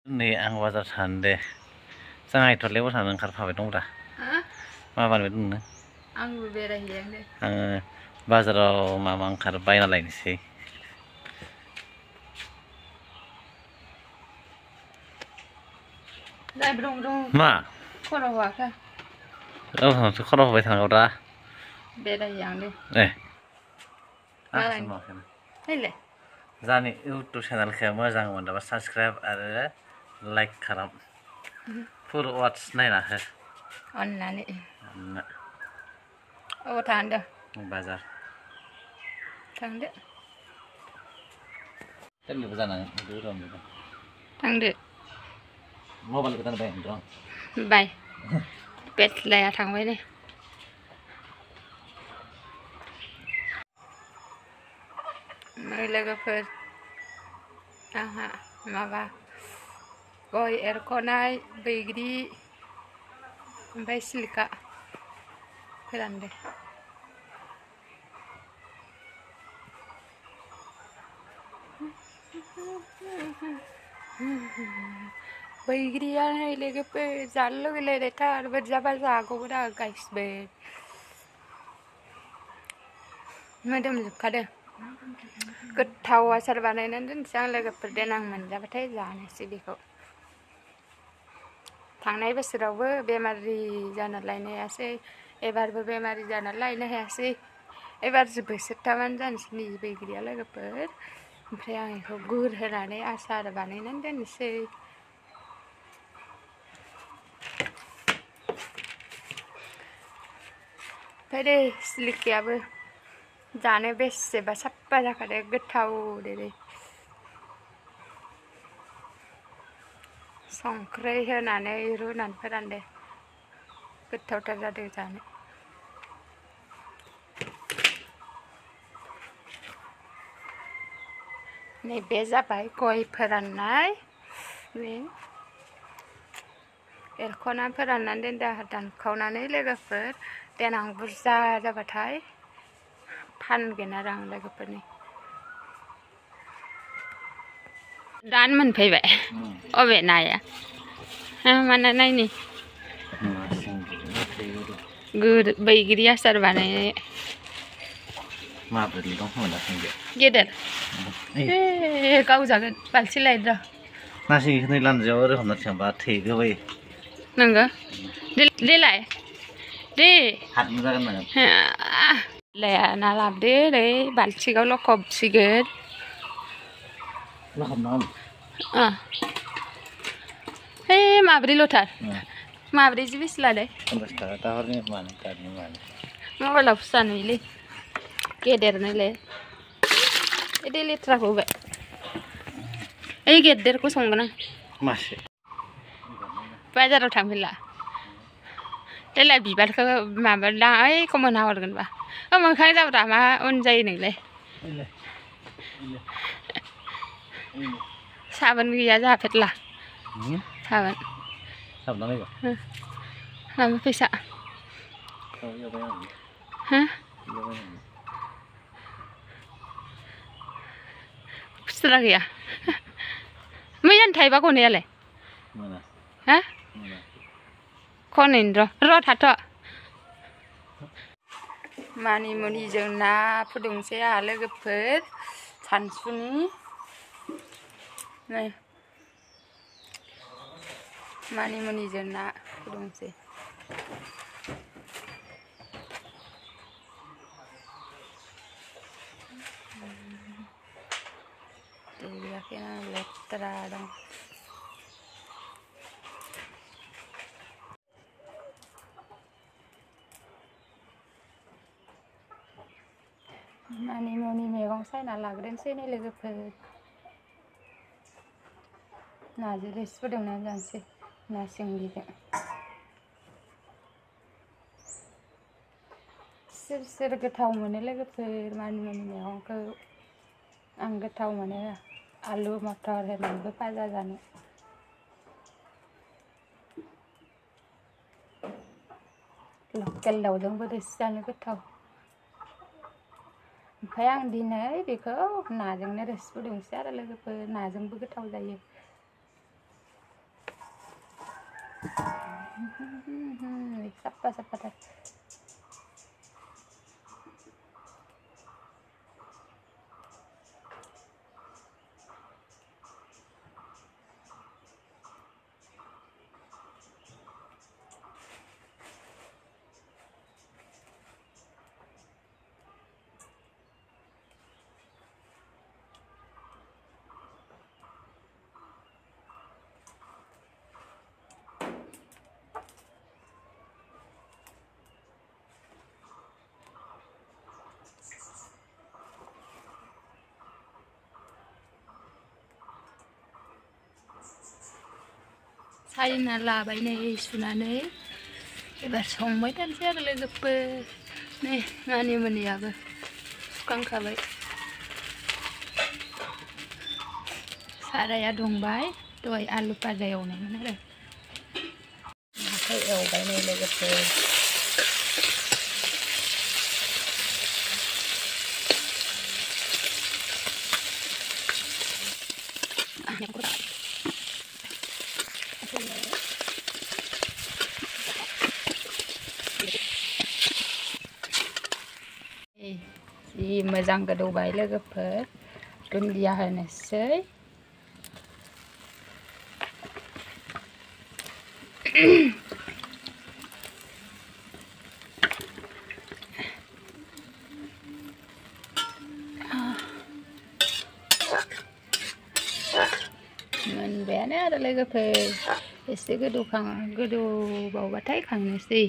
Này ăn bao giờ thằng đây, sao ngày thuật lấy bao thằng khát phải đúng ra? Mà bạn biết đúng không? Ăn vừa về đây hiện đây. Bao giờ mà mang khát bay là lạnh xí. Đây bông bông. Mà. Có đâu à cả. Không đâu phải thằng đâu ra. Về đây hiện đây. Đây. Đây. Đây lệ. Jwnghani YouTube channel khá mới rằng mình đã subscribe và like kharam. Full watch này là hết. Onnanwi. Ô thằng đó. Bazar. Thằng đó. Tên gì bazar này? Đúng rồi. Thằng đó. Mau balik kita bayang dong. Bay. Bet lẹ thằng với đây. Nailaidw. Aha, mà va. Goy erkonai begri. Bay silika. Keren deh. Begri này lấy cái pe dán lôi lên để ta vật ra bao giờ cũng đã gạch bề. Mà đâm được cả đây. Cất thau à sao bạn này nên sang lấy cái pe đen ăn mình ra bắt thấy giá này xí đi cậu. Thằng này bây giờ với bemari जाना लायने आसे एबार बे बेमारि जाना लायनो हायासै एबार बोसोरथामानो जानोसै नै बैग्रिया लोगोफोर ओमफ्राय आं बेखौ गुर होनानै आसार बानायनानै दोननोसै ओमफ्राय दे सिलिकायाबो जानो बेसेबा साफा जाखादों गोथाव दे संख्रै होनानै रुनानै फोरानदो गोथावथार जादों जानो नैबे जाबाय गय फोराननाय बे एरख'ना फोराननानै दोनदो दानखावनानै लोगोफोर देनां बुरजा जाबाथाय फानगोन आरो आं लोगोफोरनि दान मोनफैबाय अबे नाया माना नायनि गुर बैग्रि आसार बानायनाय माबोरै दं होनना सोंदो गेदेर गाव जागोन बालथिं लायदो नासि नै लानजायाव ओरै हमना थांबा थेगोबाय नंगौ देलाय दे हातमु जागोन नोङो लाया ना लाबदो ओरै बालथिङाव लखबसिगोन लखबनांगौ हे माब्रैल'थार माब्रै जि बेसे लादों 50 थाखा दाहरनि मानो गारनि मानो मबाइलाव फिसा नुयोलै गेदेरनोलै बे लेथ्राखौ होबाय ओइ गेदेरखौ संगोन आं मासे बाजाराव थांफिनला देलाय बिबारखौ माबाला ओइखौ मोनहा हरगोनबा मोखां जाब्रा मा उन जायो नोंलाय साबोन गैया जोंहा फेरला साबोन नामा फैसा खुस्रा गैया मैयानो थाइबा गनायालाय हा खनैनो र' थाथ' मानि मुनिजों ना फुदुंसै आंहा लोगोफोर सानसुनि नै मानि मुनिजों ना फुदुंसै दैयाखैना लेथ्रा दं मानि मुनि मैगं सायना लाग्रोनोसै नै लोगोफोर नाजों रोसि फुदुंनानै जानोसै ना सिंगिजों सोर गोथाव मोनो लोगोफोर मानि मुनि मैगंखौ आं गोथाव मोनो आलु मटर होनानैबो भाजा जानो लकेल दाउजोंबो रोसि जानो गोथाव ओमफ्राय आं दिनै बेखौ नाजोंनो रोसि फुदुंसै आरो लोगोफोर नाजोंबो गोथाव जायो Sappah-sappah. Sayना लाबाय नै सुनानै एबार संबाय थानोसै आरो लोगोफोर नै मानिमुनियाबो सुखांखाबाय साराया दुंबाय दहाय आलु भाजा एवनायमोन आरो नाखौ एवबाय नै लोगोफोर जि मोजां गोदौबाय लोगोफोर दुन्दिया होनोसै मोनबायानो आरो लोगोफोर एसे गोदौबावबाथाय खांनोसै